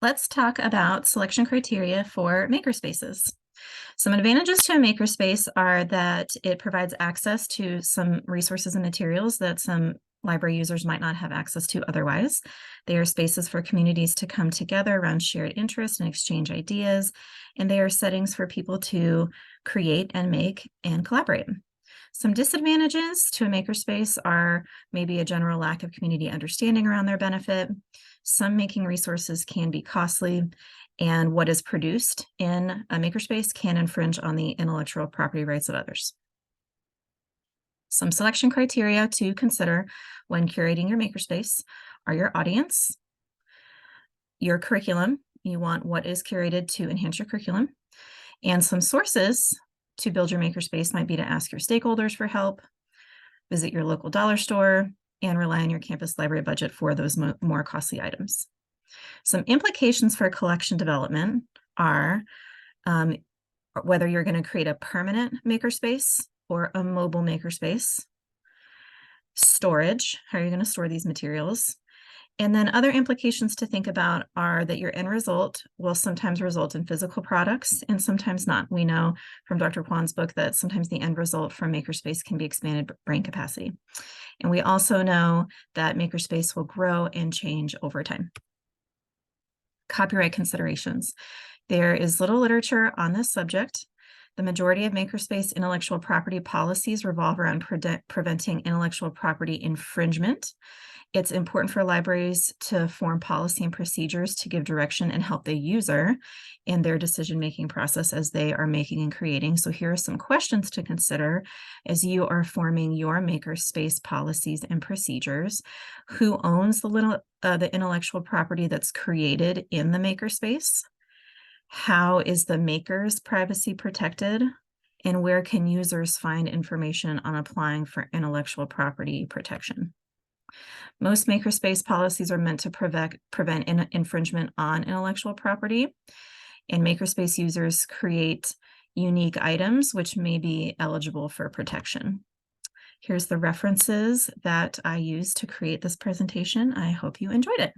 Let's talk about selection criteria for makerspaces. Some advantages to a makerspace are that it provides access to some resources and materials that some library users might not have access to otherwise. They are spaces for communities to come together around shared interests and exchange ideas, and they are settings for people to create and make and collaborate. Some disadvantages to a makerspace are maybe a general lack of community understanding around their benefit. Some making resources can be costly, and what is produced in a makerspace can infringe on the intellectual property rights of others. Some selection criteria to consider when curating your makerspace are your audience, your curriculum. You want what is curated to enhance your curriculum, and some sources to build your makerspace might be to ask your stakeholders for help, visit your local dollar store, and rely on your campus library budget for those more costly items. Some implications for collection development are whether you're going to create a permanent makerspace or a mobile makerspace, storage, how are you going to store these materials, and then other implications to think about are that your end result will sometimes result in physical products and sometimes not. We know from Dr. Kwan's book that sometimes the end result from makerspace can be expanded brain capacity. And we also know that makerspace will grow and change over time. Copyright considerations. There is little literature on this subject. The majority of makerspace intellectual property policies revolve around preventing intellectual property infringement. It's important for libraries to form policy and procedures to give direction and help the user in their decision-making process as they are making and creating. So here are some questions to consider as you are forming your makerspace policies and procedures. Who owns the intellectual property that's created in the makerspace? How is the maker's privacy protected? And where can users find information on applying for intellectual property protection? Most makerspace policies are meant to prevent infringement on intellectual property, and makerspace users create unique items which may be eligible for protection. Here's the references that I used to create this presentation. I hope you enjoyed it.